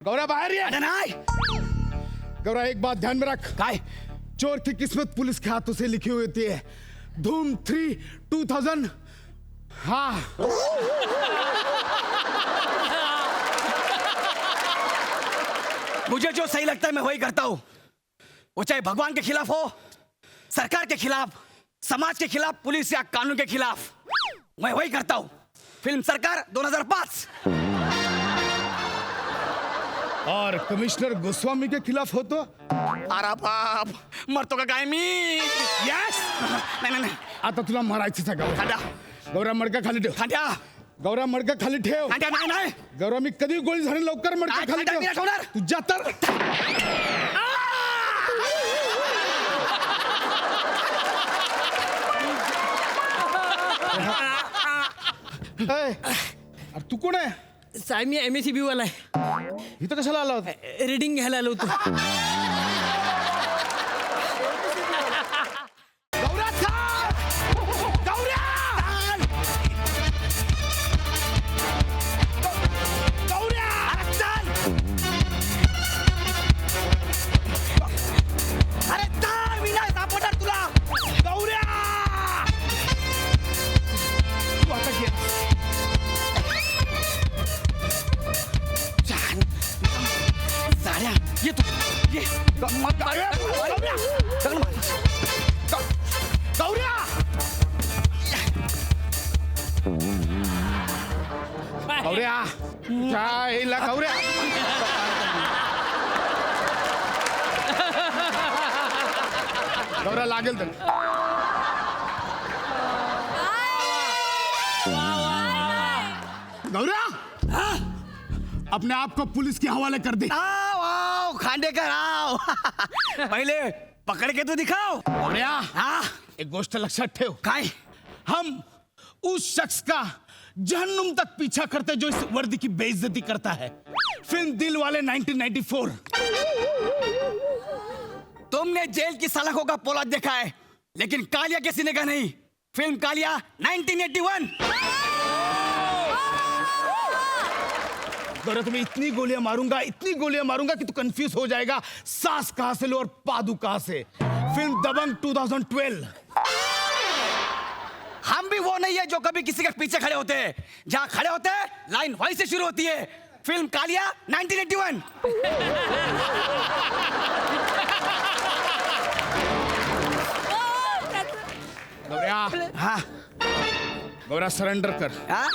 गौरा बाहर ये। अरे नाही। गौरा एक बात ध्यान में रख, काय? चोर की किस्मत पुलिस के हाथों से लिखी हुई होती है। धूम 3 2000। हाँ मुझे जो सही लगता है मैं वही करता हूँ, वो चाहे भगवान के खिलाफ हो, सरकार के खिलाफ, समाज के खिलाफ, पुलिस या कानून के खिलाफ, मैं वही करता हूँ। फिल्म सरकार 2005। और कमिश्नर गोस्वामी के खिलाफ हो तो? अरे बाप, मरतो का काय मी? यस। नाही नाही आता तुला मारायचंच आहे गौरा. खांद्या गौरा मडका खाली ठेव. खांद्या गौरा मडका खाली ठेव. खांद्या नाही नाही गौरा मी कधी गोळी झाली लवकर मडका नाही, खाली नाही, नाही ठेव. ठेवणार. तुझ्या तर ए, अरे तू कोण आहे? साहेब मी MSCB वाला आहे. इथं कशाला आला होता? रीडिंग घ्यायला आलो होतो. गौरा थांब! गौरा! गौरा! अरे चल! अरे चल, मी नाही सापडणार तुला. गौऱ्या! तू आता घे. छान. जाड्या, ये तू ये. मग गौऱ्या! दगड मार. गौऱ्या! गौऱ्या! काय हिला गौऱ्या? गौऱ्या लागेल तर. गौऱ्या! अपने आप को पुलिस के हवाले कर दे. आओ आओ खांडेकर आओ. पहिले पकड़ के तो दिखाओ. गौऱ्या! हाँ एक गोष्ट लक्षात ठेव. काय? हम उस शख्स का जहन्नुम तक पीछा करते जो इस वर्दी की बेइज्जती करता है. फिल्म दिल वाले 1994. तुमने जेल की सलाखों का पोला देखा है, लेकिन कालिया के सीने का नहीं. फिल्म कालिया 1981. गौरव तुम्हें इतनी गोलियां मारूंगा कि तू कंफ्यूज हो जाएगा. सास कहां से लो और पादू कहां से. फिल्म दबंग 2012. हम भी वो नहीं है जो कभी किसी के पीछे खड़े होते हैं. जहां खड़े होते हैं लाइन वहीं से शुरू होती है. फिल्म कालिया 1981. गौऱ्या, हाँ गौऱ्या सरेंडर कर. हाँ?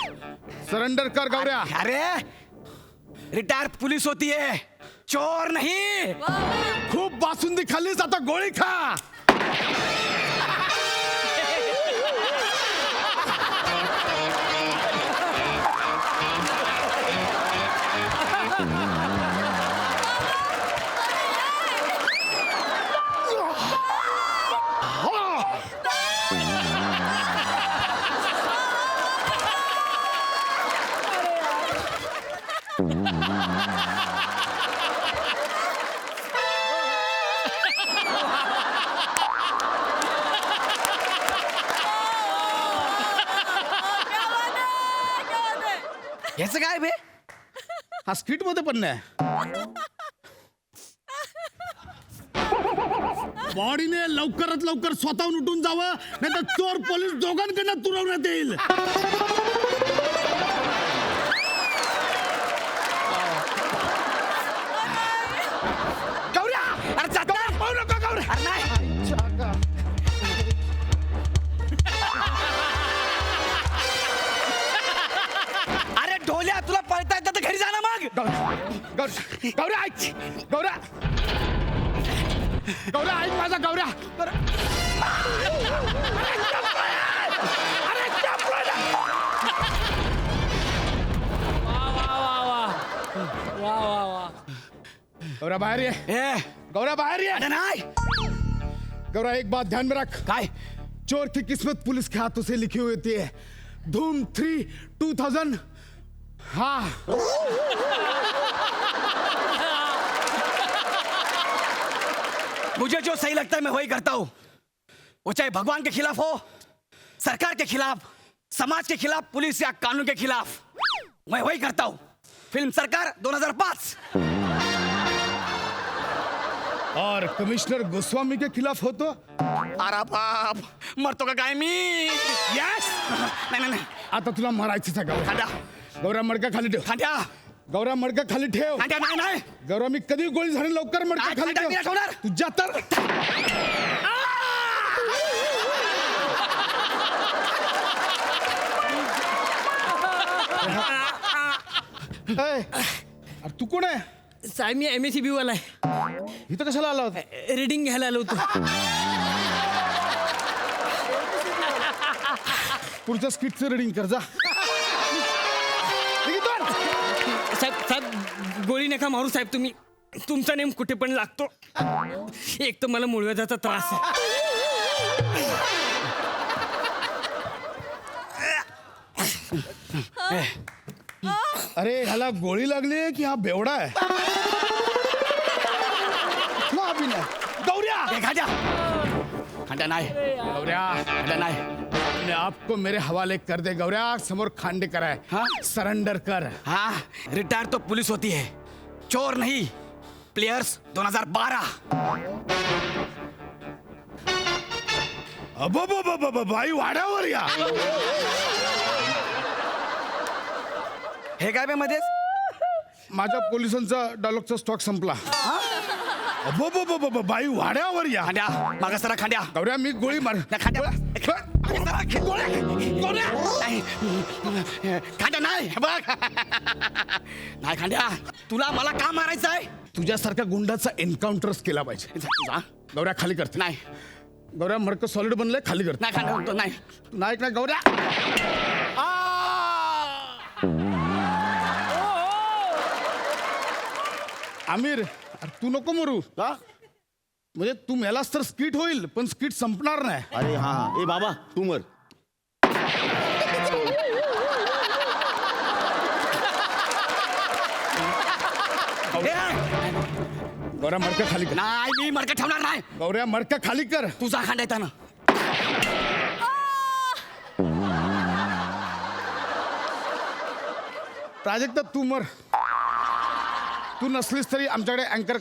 सरेंडर कर गौऱ्या. अरे रिटायर पुलिस होती है, चोर नहीं. खूप बासुंदी खाल्लीस, आता गोळी खा. याचं काय बे? हा स्किट मध्ये पण नाही. बॉडीने लवकरात लवकर स्वतःहून उठून जावं, नाही तर चोर पोलीस दोघांकडनं तुरवण्यात येईल. गौऱ्या! अरे जात नाही. पाहू नका गौऱ्या. अरे नाही. अरे ढोल्या, तुला पळता येतं तर घरी जा ना मग. गौऱ्या ऐक. गौऱ्या, गौऱ्या ऐक माझा. गौऱ्या गौऱ्या बाहेर ये. ए, गौऱ्या बाहेर ये. अरे नाही. गौरा एक बात ध्यान में रख, काय? चोर की किस्मत पुलिस के हाथों से लिखी हुई होती है. धूम 3 2000. हाँ मुझे जो सही लगता है मैं वही करता हूँ, वो चाहे भगवान के खिलाफ हो, सरकार के खिलाफ, समाज के खिलाफ, पुलिस या कानून के खिलाफ, मैं वही करता हूँ. फिल्म सरकार 2005। और कमिश्नर गोस्वामी के खिलाफ हो तो? अरे बाप, मरतो का काय मी? यस. नाही नाही आता तुला मारायचंच आहे गौऱ्या. खांद्या गौऱ्या मडका खाली ठेव. खांद्या गौऱ्या मडका खाली ठेव. खांद्या नाही नाही गौऱ्या मी कधी गोळी झाली लवकर मडका नाही, खाली खांद्या, मी ठेव. नाही ठेवणार. तुझ्या तर ए, अरे तू कोण आहे? साहेब मी MSCB वाला आहे. इथं कशाला आला होता? रीडिंग घ्यायला आलो होतो. पुढच्या स्किटचं रीडिंग कर जा. इथून. साहेब गोळी नका मारू साहेब तुम्ही. तुमचा नेम कुठे पण लागतो. एक तर मला मुळव्याधाचा त्रास आहे. अरे ह्याला गोळी लागली की हा बेवडा आहे? हा बी नाही. गौऱ्या. ए, खांद्या खांद्या नाही गौऱ्या खांद्या नाही अपने आप को मेरे हवाले कर दे. गौऱ्या समोर खांडेकर आहे. हाँ? सरेंडर कर. हाँ, रिटायर तो पुलिस होती है, चोर नहीं. प्लेयर्स 2012. अबो बाई वाड्यावर या. हे काय बे मध्येच? माझ्या पोलिसांचा डायलॉगचा स्टॉक संपला. अबो बाई वाड्यावर या. खांद्या मागा सरा खांद्या. गौऱ्या मी गोळी मार. नाही, खांद्या नाही. खांद्या नाही हे बघ. नाही खांद्या, तुला मला का मारायचं आहे? तुझ्यासारख्या गुंडाचा एन्काउंटरच केला पाहिजे. जा. गौऱ्या खाली करते. नाही गौऱ्या मडकं सॉलिड बनलंय, खाली करते. नाही खांद्या म्हणतो नाही. नाही ना गौऱ्या. आमिर अरे तू नको मरू. का? म्हणजे तू मेलास तर स्किट होईल पण स्किट संपणार नाही. अरे हा हा. ए बाबा तू मर. गौऱ्या मडकं खाली कर. नाही मी मडकं ठेवणार नाही. गौऱ्या मडकं खाली कर. तुझा खांदा येताना प्राजक्ता तू मर. तू नसलीस तरी आमच्याकडे अँकर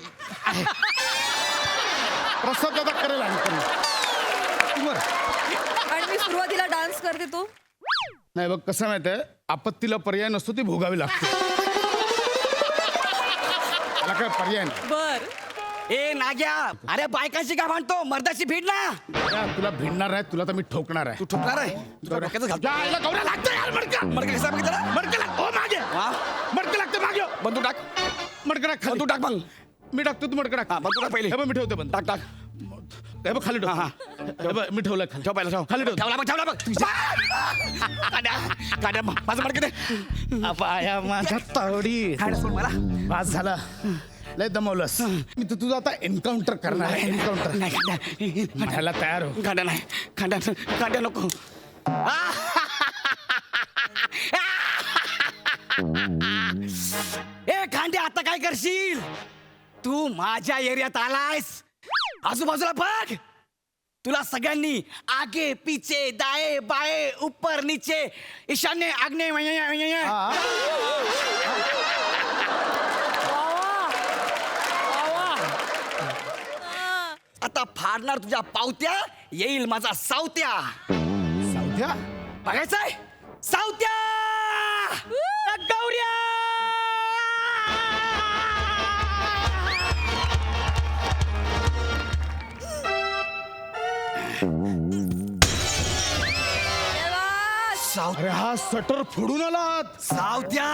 आहे. प्रसाद दादा करेल अँकर. तू मर. आणि मी सुरुवातीला डान्स करते तो. नाही बघ कसं माहिती आहे, आपत्तीला पर्याय नसतो ती भोगावी लागते. त्याला काय पर्याय नाही. बर. ए नाग्या, अरे बायकाशी का भांडतो? मर्दाशी भीड ना. गौऱ्या, तुला भिडणार आहे, तुला तर मी ठोकणार आहे. तू ठोकणार आहे? तुला डोक्याचं घालतो. जायला गौऱ्या लागतं यार मडकं. मडकं कसा बघितलं ना? मडकं लाग. ओ मागे. वा, मडकं लागतं मागे. बंदूक टाक. मडकं टाक खाली. बंदूक टाक मग. मी टाकतो तू मडकं टाक. हा, बंदूक टाक पहिले. हे बघ मी ठेवतो बंद. टाक टाक. हे बघ खाली ठेव. हा, हा. हे बघ मी ठेवलं खाली. ठेव पहिला ठेव. खाली ठेव. ठेवला बघ ठेवला बघ. काड्या काड्या माझं मडकं दे. पाया माझ्या तावडी. खायला सोड मला. पास झाला. लय दमवलंस. मी तर तुझं आता एन्काउंटर करणार आहे. एन्काउंटर. नाही खांद्या. खायला तयार हो. खांद्या नाही. खांद्या नको. ए खांद्या, आता काय करशील? तू माझ्या एरियात आलायस. आजूबाजूला बघ. तुला सगळ्यांनी आगे पीछे दाए बाए ऊपर नीचे ईशान्य आग्नेय आता फाडणार तुझ्या पावत्या. येईल माझा सावत्या. सावत्या. बघायचंय सावत्या. गौऱ्या. अरे हा सटर फोडून आलात. सावत्या.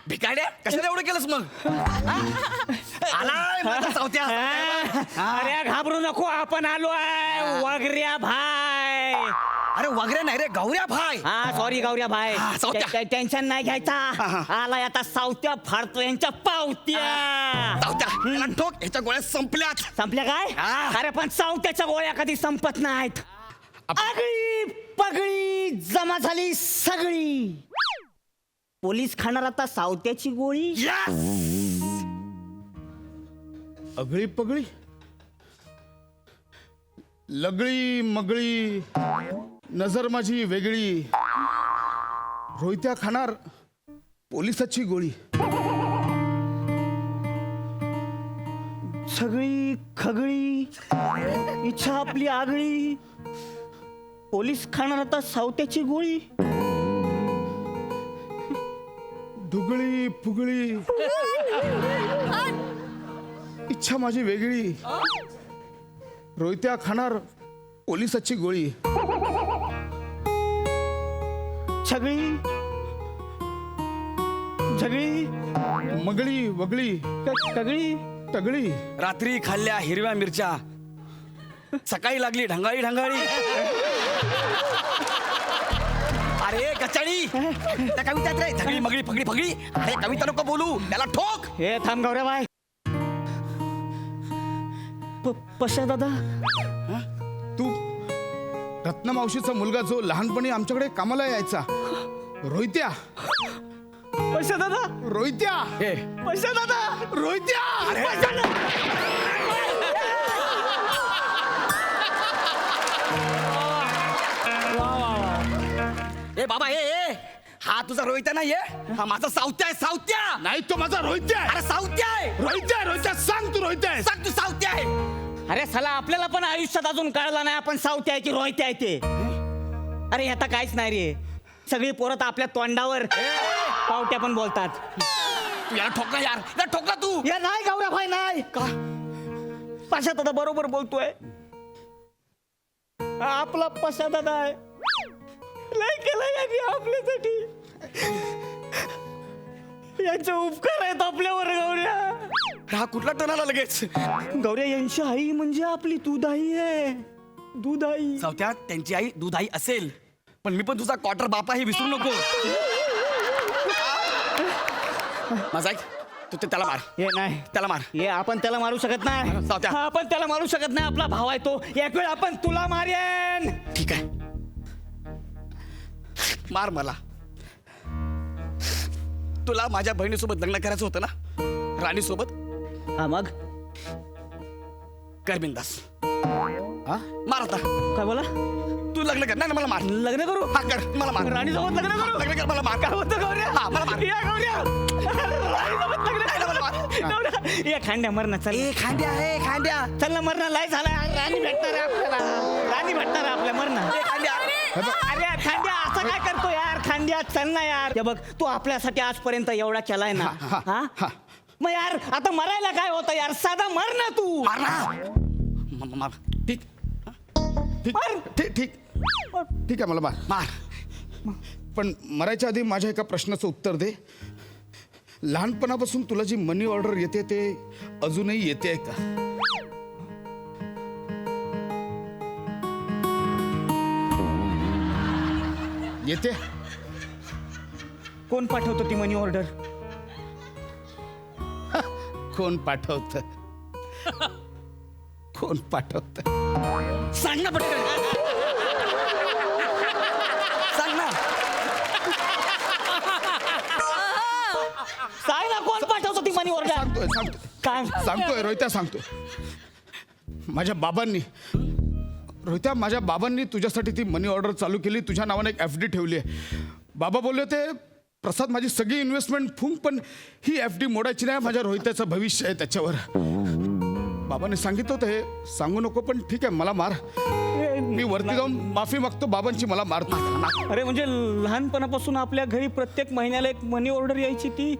भिकाड्या, कशाला एवढं केलंस मग? आलाय माझा सावत्या. अरे घाबरू नको, आपण आलोय वगैरे भाई. अरे वगैरे नाही रे, गौऱ्या भाई. हा सॉरी गौऱ्या भाई. हा, सावत्या. टेन्शन नाही घ्यायचा. आलाय आता सावत्या फाडतो यांच्या पावत्या. सावत्या याला ठोक. ह्याच्या गोळ्या संपल्यात. संपल्या काय? हा. अरे पण सावत्याच्या गोळ्या कधी संपत नाहीत. आगळी पगळी जमा झाली सगळी. पोलीस खाणार आता सावत्याची गोळी. Yes! अगळी पगळी, लगळी मगळी, नजर माझी वेगळी, रोहित्या खाणार पोलिसाची गोळी. सगळी खगळी इच्छा आपली आगळी, पोलीस खाणार आता सावत्याची गोळी. दुगळी फुगळी, इच्छा माझी वेगळी, रोहित्या खाणार पोलिसाची गोळी. सगळी झगळी मगळी वगळी, कगळी तगळी, रात्री खाल्ल्या हिरव्या मिरच्या, सकाळी लागली ढंगाळी ढंगाळी. अरे गचाळी, त्या कवितात रे झगडी मगडी फगडी फगडी. अरे कविता नको बोलू, त्याला ठोक. हे थांब गौऱ्या बाय. पशा दादा, तू रत्नमावशीचा मुलगा जो लहानपणी आमच्याकडे कामाला यायचा, रोहित्या. पशा दादा, रोहित्या, हे पशा दादा, रोहित्या. ए बाबा ए, हा तुझा रोहित्या नाहीये, हा माझा सावत्या आहे. सावत्या नाही, तो माझा रोहित्या आहे. अरे सावत्या आहे. रोहित्या, रोहित्या, सांग तू रोहित्या आहेस. सांग तू सावत्या आहे. अरे साला आपल्याला पण आयुष्यात अजून कळलं नाही आपण सावते आहे की रोहिते आहे ते. अरे आता काहीच नाही रे, सगळी पोरं तर आपल्या तोंडावर पावट्या पण बोलतात. तू याला ठोकला यार, याला ठोकला तू. या नाही गौऱ्या भाई नाही का, पशा दादा बरोबर बोलतोय. आपला पशा दादा आहे, लय केलं यांनी आपल्यासाठी. यांचे उपकार आहेत आपल्यावर गौऱ्या. हा कुठला टन आला लगेच. गौऱ्या यांची आई म्हणजे आपली दुधाई आहे, दुधाई. सावत्या त्यांची आई दुधाई असेल, पण मी पण तुझा क्वार्टर बापा हे विसरू नको. माझा ऐक, तू ते त्याला मार, हे नाही त्याला मार. हे आपण त्याला मारू शकत नाही. सावत्या. आपण त्याला मारू शकत नाही, आपला भाव आहे तो. एक वेळ आपण तुला मारेन. ठीक आहे, मार मला. तुला माझ्या बहिणीसोबत लग्न करायचं होतं ना, राणी सोबत. हा मग कर बिंदास, हा? मार आता. काय बोला, तू लग्न कर. नाही मला मार. लग्न करू हा कर, मला मार. राणी सोबत लग्न करू. लग्न कर, मला मार. काय होतं गौऱ्या, हा मला मार. या गौऱ्या, राणीसोबत लग्न नाही, मला मार. करू. गौऱ्या, ये खांड्या मर ना, चल ए खांद्या, ए खांद्या. चल ना, मरणा लय झालाय. राणी भेटणार आहे आपल्याला, राणी भेटणार आहे आपल्या मरणा. ए खांद्या. अरे खांद्या असं काय करतो यार, खांद्या चल ना यार. हे बघ तू आपल्यासाठी आजपर्यंत एवढा केलाय ना, हा मग यार आता मरायला काय होतं यार, साधा मर ना तू. मार ना. मार. ठीक ठीक ठीक ठीक ठीक आहे, मला मार. मार. पण मरायच्या आधी माझ्या एका प्रश्नाचं उत्तर दे. लहानपणापासून तुला जी मनी ऑर्डर येते ते अजूनही येते का? येते? कोण पाठवतो ती मनी ऑर्डर? कोण पाठवत? कोण पाठवत? सांग ना पटकन. सांग ना. सांग ना कोण पाठवतो ती मनी ऑर्डर? सांगतोय काय सांगतोय रोहित्या, सांगतोय. माझ्या बाबांनी, रोहित्या, माझ्या बाबांनी तुझ्यासाठी ती मनी ऑर्डर चालू केली. तुझ्या नावाने एक FD ठेवली आहे. बाबा बोलले होते, प्रसाद माझी सगळी इन्व्हेस्टमेंट फुंक, पण ही FD मोडायची नाही, माझ्या रोहित्याचं भविष्य आहे त्याच्यावर. बाबांनी सांगितलं होतं हे सांगू नको, पण ठीक आहे मला मार. मी वरती जाऊन माफी मागतो बाबांची, मला मार. अरे म्हणजे लहानपणापासून आपल्या घरी प्रत्येक महिन्याला एक मनी ऑर्डर यायची, ती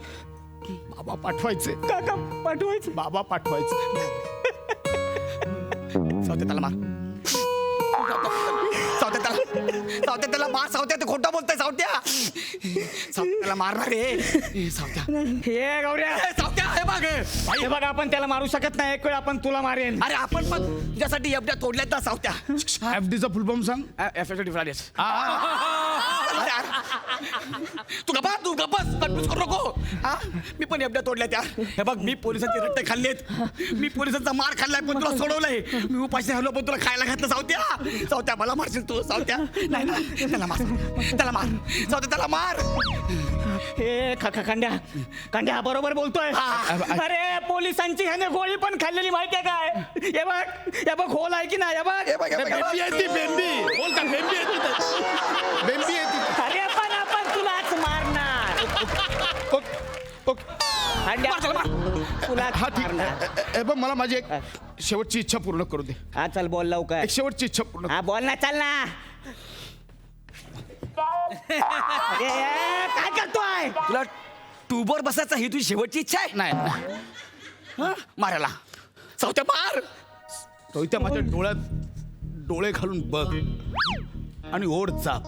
बाबा पाठवायचे. काका पाठवायचं. बाबा पाठवायचे. सावत्या त्याला मार. सावत्या त्याला मार. सावत्या ते खोटं बोलतोय. सावत्या त्याला मारणार रे. सावत्या, हे गौऱ्या, सावत्या हे बघ. हे बघ आपण त्याला मारू शकत नाही. एक वेळ आपण तुला मारेन. अरे आपण पण तुझ्यासाठी एवढ्या तोडल्यात ना सावत्या. FDचा फुल फॉर्म सांग. एफेक्टिव्ह फ्रायडेज. तू गप्पा, तू गप्पस, कन्फ्यूज करू नको. हा, मी पण एवढ्या तोडल्या त्या. हे बघ मी पोलिसांचे रट्टे खाल्लेत, मी पोलिसांचा मार खाल्लाय, पण तुला सोडवलंय. मी उपाशी राहिलो पण तुला खायला घातलं. सावत्या, सावत्या मला मारशील तू. सावत्या नाही ना, त्याला मार, त्याला मार. सावत्या त्याला मार. हे खंड्या बरोबर बोलतोय. अरे पोलिसांची ह्याने गोळी पण खाल्लेली माहितीये काय? हे बघ होल आहे की नाही? हे बघ बेंबी आहे ती, बेंबी. बोल का, बेंबी आहे ती. बेंबी आहे ती. अरे पण आपण तुलाच मारणार. खंड्या तुलाच हा ठीक मारणार. आहे. बघ मला माझी एक शेवटची इच्छा पूर्ण करू दे. हा चल बोल लवकर. एक शेवटची इच्छा पूर्ण. हा बोल ना, चल ना. अरे काय करतोय? तुला ट्यूबवर बसायचा ही तुझी शेवटची इच्छा आहे? नाही मारायला चौथ्या मार. रोहित्या माझ्या डोळ्यात डोळे घालून बघ आणि ओढ चाप.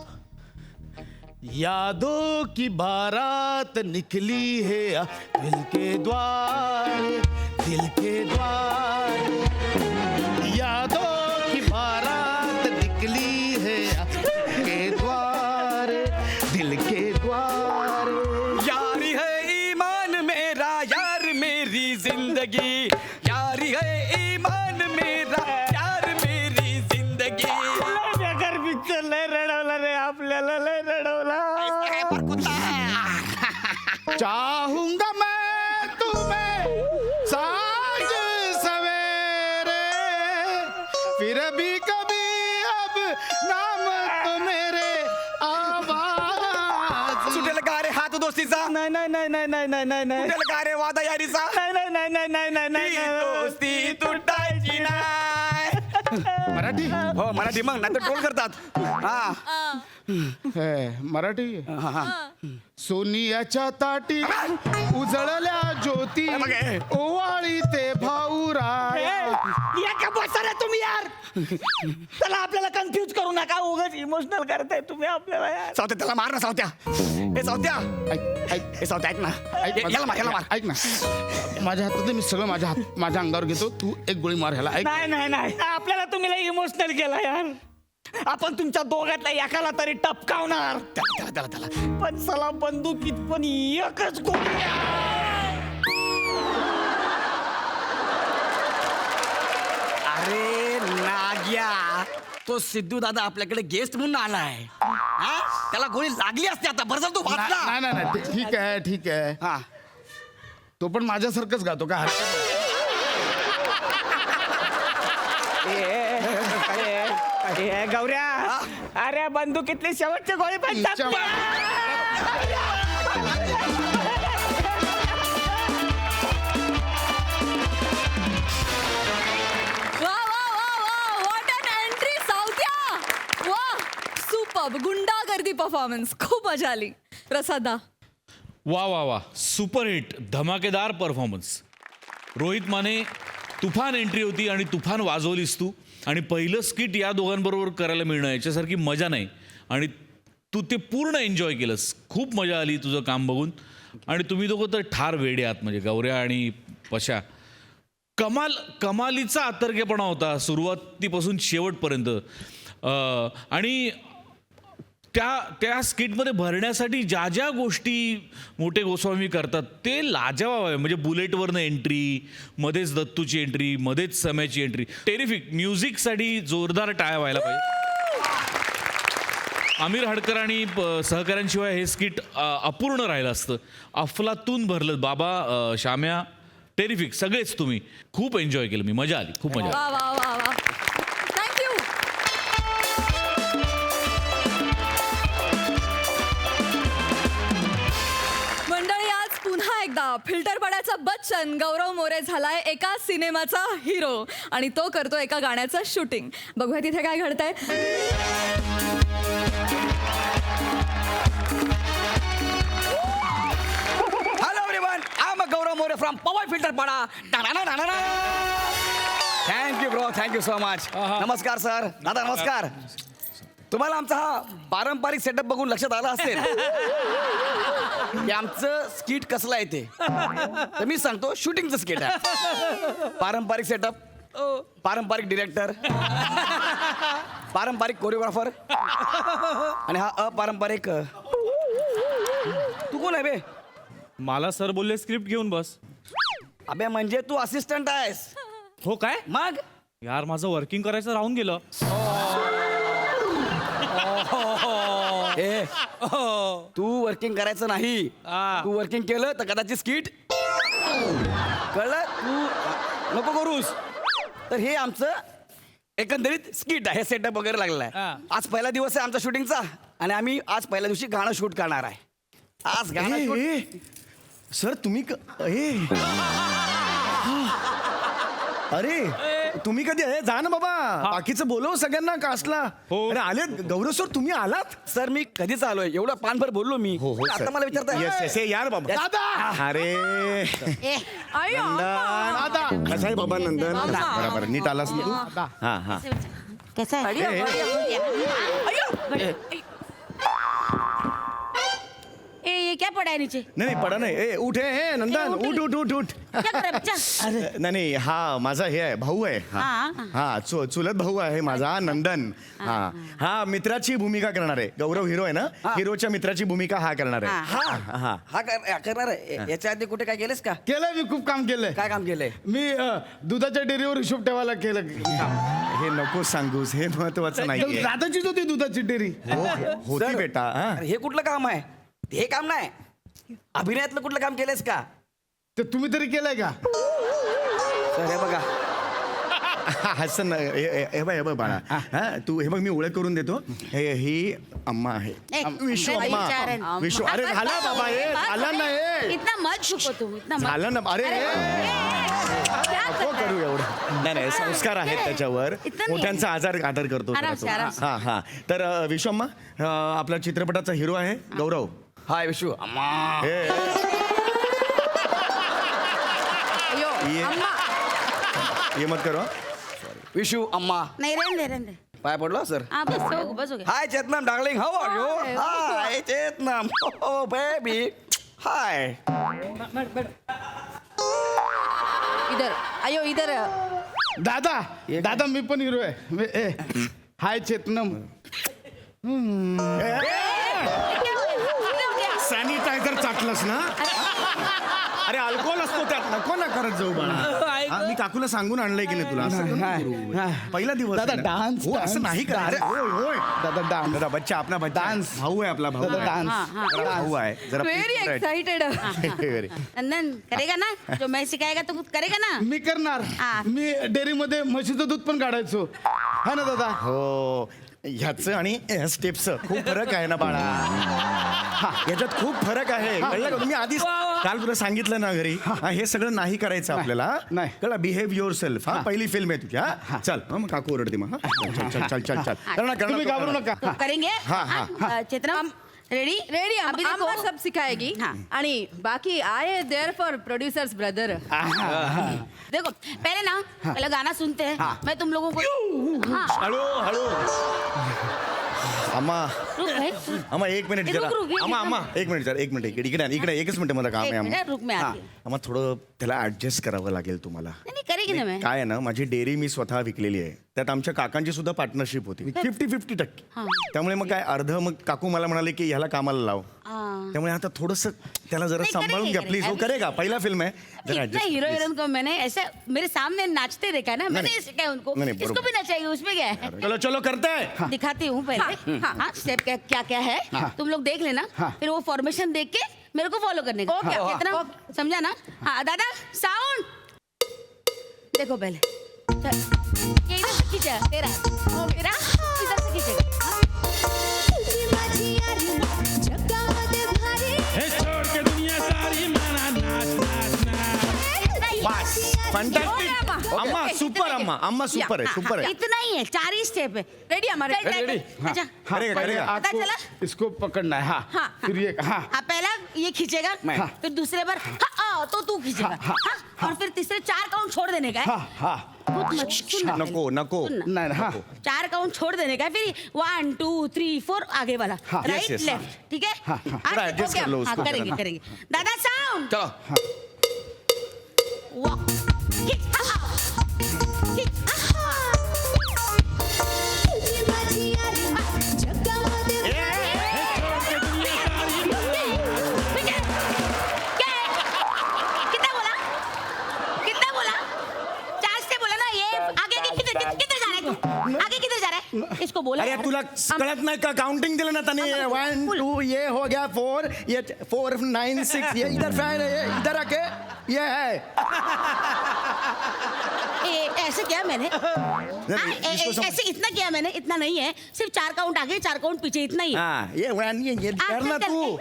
यादों की बारात निकली है दिल के द्वार, दिल के द्वार. यादों की बारात निकली है दिल के द्वार, दिल के द्वार. यारी है ईमान मेरा, यार मेरी जिंदगी. यारी है ईमान मेरा, यार मेरी जिंदगी. बेकार पिक्चर लय रडवला रे आपल्याला, लय रडवला. चाहूंगा मैं तुम्हें साँझ सवेरे, फिर भी कभी अब नाम तो मेरे आवाज. सुटेल का रे हात दोस्तीचा? नाही नाही नाही नाही नाही नाही नाही नाही सुटेल का रे वादा यारीचा? नाही नाही नाही नाही नाही नाही ही नाही. दोस्ती तुटायची नाही. मराठी हो मराठी मग नाही तर ट्रोल करतात. हा मराठी. सोनियाच्या ताटी उजळल्या ज्योती, बघ हे. ओवाळी ते भाऊराय. या का बसा रे तुम्ही यार. चला आपल्याला कन्फ्यूज करू नका, उगाच इमोशनल करताय तुम्ही आपल्याला यार. सावत्या त्याला मार ना सावत्या. हे सावत्या, ऐक ऐक हे सावत्या ऐक ना. ऐक याला मार, याला मार. ऐक ना, माझ्या हातात मी सगळं माझ्या अंगावर घेतो. तू एक गोळी मार ह्याला. ऐक नाही नाही नाही आपल्याला तुम्ही लय इमोशनल केला यार. आपण तुमच्या दोघातल्या एकाला तरी टपकावणार. त्याला पण चला बंदुकीत पण एकच गोळी. अरे नाग्या, तो सिद्धू दादा आपल्याकडे गेस्ट म्हणून आलाय. हा त्याला गोळी लागली असते आता. बरं झालं तू वाचला. नाही नाही नाही ठीक आहे ठीक आहे. हा तो पण माझ्यासारखंच गातो का? ए गौऱ्या, अरे बंदुकीतली शेवटची गोळी पण टपका. वा वा वा वा व्हॉट अन एंट्री साऊथ्या. वा सुपर्ब गुंडागर्दी परफॉर्मन्स. खूप मजा आली. प्रसादा वा वा वा सुपर हिट धमाकेदार परफॉर्मन्स. रोहित माने तुफान एंट्री होती आणि तुफान वाजवलीस तू. आणि पहिलं स्किट या दोघांबरोबर करायला मिळणं याच्यासारखी मजा नाही. आणि तू ते पूर्ण एन्जॉय केलंस. खूप मजा आली तुझं काम बघून. आणि तुम्ही दोघं तर ठार वेडे आहात, म्हणजे गौऱ्या आणि पशा. कमालीचा आतर्केपणा होता सुरुवातीपासून शेवटपर्यंत. आणि त्या स्किटमध्ये भरण्यासाठी ज्या ज्या गोष्टी मोठे गोस्वामी करतात ते लाजवाब आहे. म्हणजे बुलेटवरनं एंट्री, मध्येच दत्तूची एंट्री, मध्येच सम्याची एंट्री. टेरिफिक. म्युझिकसाठी जोरदार टाळ्या व्हायला पाहिजे. आमिर हडकर आणि सहकाऱ्यांशिवाय हे स्किट अपूर्ण राहिलं असतं. अफलातून भरलं. बाबा, श्याम्या, टेरिफिक. सगळेच तुम्ही खूप एन्जॉय केलं. मी मजा आली, खूप मजा आली. वा वा वा वा थँक्यू. मंडळी आज पुन्हा एकदा फिल्टर पडायचा बच्चन गौरव मोरे झालाय एका सिनेमाचा हिरो आणि तो करतो एका गाण्याचं शूटिंग. बघूया तिथे काय घडतंय. Hello everyone, I am Gaurav More from Powai Filter Pada. Thank you bro, thank you so much. नमस्कार सर. दादा नमस्कार. तुम्हाला आमचा हा पारंपरिक सेटअप बघून लक्षात आलं असेल की आमचं स्किट कसलं आहे ते. तर मी सांगतो, शूटिंगचं स्किट आहे. पारंपरिक सेटअप, पारंपरिक डिरेक्टर, पारंपरिक कोरिओग्राफर आणि हा अपारंपरिक. तू कोण आहे बे? मला सर बोलले स्क्रिप्ट घेऊन बस. अबे म्हणजे तू असिस्टंट आहेस? हो काय मग यार, माझं वर्किंग करायचं राहून गेलं. ए तू वर्किंग करायचं नाही तू वर्किंग केलं तर कदाचित स्किट कळलं तू नको करूस. तर हे आमचं एकंदरीत स्किट आहे, सेटअप वगैरे लागलेला आहे. आज पहिला दिवस आहे आमचा शूटिंगचा आणि आम्ही आज पहिल्या दिवशी गाणं शूट करणार आहे. आज गाणं shoot- सर तुम्ही अरे तुम्ही कधी जा ना बाबा, बाकीचं बोलव सगळ्यांना कास्टला. अरे आले गौरव सर, तुम्ही आलात. सर मी कधीच आलोय, एवढं पानभर बोललो मी. आता मला विचारताय यार बाबा. दादा अरे दादा कसा आहे बाबा नंदन? बरोबर नीट आलास ना तू? हा हा कैसा है ये क्या पड़ा है नीचे? नाही पडा नाही. ए उठ हे नंदन, उठ उठ उठ उठ. क्या कर रहा है बच्चा? अरे नाही हा माझा हे आहे, भाऊ आहे. हा चुलत भाऊ आहे माझा नंदन. हा मित्राची भूमिका करणार आहे. गौरव हिरो आहे ना, हिरोच्या मित्राची भूमिका हा करणार आहे. हा हा करणार आहे. याच्या आधी कुठे काय केलंस का? केलंय मी, खूप काम केलंय. काय काम केलंय? मी दुधाच्या डेअरीवर हिशोब ठेवायला केलं काम. हे नको सांगूस, हे महत्वाचं नाहीये. दादाचीच होती दुधाची डेअरी. होती सर, बेटा. हा. अरे हे कुठलं काम आहे? हे काम नाही. अभिनयातलं कुठलं काम केलंयस का? ते तुम्ही तरी केलंय का? सर हे बघा, हसन हे बघ बाळा. हा तू हे बघ मी ओळख करून देतो. ही अम्मा आहे, विशू मैं अम्मा. विचार है. विशू अरे झाला बाबा, हे झालं ना हे. इतना मत छुपो तुम, इतना मत. झालं ना. अरे क्या नको करता करू है? एवढं. नाही नाही संस्कार आहेत त्याच्यावर. इतना नाही. मोठ्यांचा आदर करतो आराम जरा से, तो. आराम से. हा हा तर विशू अम्मा आपला चित्रपटाचा हिरो आहे गौरव. हाय विशू अम्मा. हे ये ये मत करो. विशू अम्मा. नहीं रहने दे. पाय पडलो सर. हाँ बस हो गया. Hi Chetanam darling, how are you? Hi Chetanam, oh baby, hi. इधर आयो, इधर. दादा दादा मी पण हिरो आहे. हाय चेतनम. सॅनिटायझर चाटलंस ना? अरे अल्कोहोल असतो त्यात, नको ना करत जाऊ बाळा. हा, मी काकूला सांगून आणलंय की नाही तुला? असं नको करू. पहिला दिवस दादा, आहे ना. डान्स, हो, असं नाही करायचं. होय होय दादा डान्स. दादा बच्चा आपला बच्चा डान्स. भाऊ आहे आपला भाऊ दादा आहे. डान्स. जरा भाऊ आहे जरा व्हेरी एक्साइटेड. Very. नंदन करेगा ना? जो मैं सिखाएगा तो करेगा ना? मी करणार. मी डेअरीमध्ये म्हशीचं दूध पण काढायचो, हा ना दादा? हो ह्याचं आणि ह्या स्टेपचं खूप फरक आहे ना बाळा. हा, याच्यात खूप फरक आहे, कळलं का? तुम्ही आधीच काल तुला सांगितलं ना घरी. हा, हे सगळं नाही करायचं आपल्याला. नाही. कळलं? Behave your self. हा पहिली फिल्म आहे तुझी. हा चल. हा, मग काकू ओरडते मग. हा, चल चल चल चल चल. करणार, करणार, तुम्ही घाबरू नका. तो करेंगे. हाँ, हाँ, चेतनम रेडी रेडी. अभी देखो. आम्हा सब सिखाएगी. हाँ. आणि बाकी I there for producers brother. देखो पहले ना पहले गाना सुनते हैं. मैं तुम लोगों को हाँ हळू हळू. अम्मा रुक भाई. अम्मा एक मिनिट जरा. रुक, रुक, अम्मा अम्मा एक मिनिट जरा. एक मिनिट इकडे इकडे एकच मिनिट मला काम एक आहे मिनिट, अम्मा. रुक, मैं आती हा. हूँ. अम्मा थोडं त्याला ऍडजस्ट करावं लागेल तुम्हाला. नहीं करेगी ना मैं. काय आहे ना, माझी डेअरी मी स्वतः विकलेली आहे. त्यात आमच्या काकांची सुद्धा पार्टनरशिप होती 50-50%. त्यामुळे मग काय अर्ध मग काकू मला म्हणाले की ह्याला कामाला लाव. हाँ. त्यामुळे आता थोडस त्याला जरा नाही, सांभाळून घ्या करेगी, प्लीज. हो करेगी. करेगा, पहिला फिल्म आहे. जरा इतना adjust, हीरो please. हीरोइन को मैंने ऐसे मेरे सामने नाचते देखा है ना. मैंने नहीं, सिखाया उनको. नहीं, इसको बरोबर. भी नचाएगी, उसमें क्या है? चलो चलो करते हैं. दिखाती हूँ पहले. हाँ स्टेप क्या क्या है तुम लोग देख लेना. फिर वो फॉर्मेशन देख के मेरे को फॉलो करने का. ओके, ओके, कितना समझा ना? हाँ दादा साउंड देखो पहले. चल, ये इधर से खींचा तेरा. तेरा इधर से खींचेगा. हाँ? बस फंटास्टिक. अम्मा सुपर. अम्मा सुपर आहे, सुपर आहे. इतना ही है, 4 ही स्टेप है. रेडी हमारे. चल, चल, चल. अच्छा करेगा पहले करेगा. आपको चला? इसको पकड़ना है. हाँ हाँ, फिर ये हाँ हाँ पहला ये खींचेगा. फिर दूसरे बार हाँ, तो तू खींचेगा. हाँ, और फिर तीसरे 4 काउंट छोड़ देने का है. हाँ हाँ. खुद मत सुन ना. नको नको. नाही हाँ 4 काउंट छोड़ देने का है. फिर 1 2 3 4 आगे वाला. हाँ, राइट yes, yes. लेफ्ट. ठीक है. हाँ, हाँ. आज थोड़ा देखो adjust क्या? कर लो हाँ, उसको करेंगे जरा. करेंगे. दादा साउंड. चलो. वॉक. किक. किक. कितना बोला? कितना बोला? 4 से बोला ना. ये आगे किधर जा रहा है तू? आगे किधर जा रहा है? इसको बोला अरे यार. तुला कळत नाही का काउंटिंग दिलं ना त्याने 1 2 ये हो गया 4 ये 4 9 6 ये इधर फैन है ये इधर आके ये है ऐसे किया मैंने इसको समझ- ऐसे इतना किया मैंने, इतना नहीं है. सिर्फ 4 काउंट आगे 4 काउंट पीछे, इतना ही. हाँ ये वैन ये कर ना चल, तू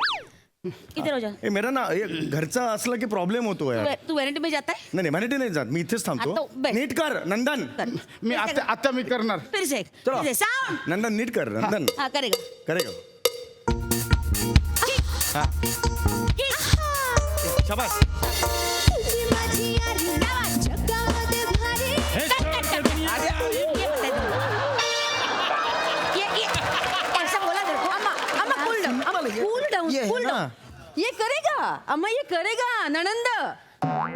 इधर हो जा. ए, मेरा ना ये घरचा असलं की प्रॉब्लेम होतो यार तू व्हॅनिटी में जाता है. नाही व्हॅनिटी नाही जात मी इथेच आता थांबतो बस. नीट कर नंदन कर. मी आता मी करणार फिर से साउंड. नंदन नीट कर नंदन हाँ करेगा. करेगा शाबास ऐसा बोला तेरे को. अम्मा कूल डाऊन, अम्मा कूल डाऊन, ये है कूल ना. डाऊन. ये करेगा अम्मा, ये करेगा ननंद.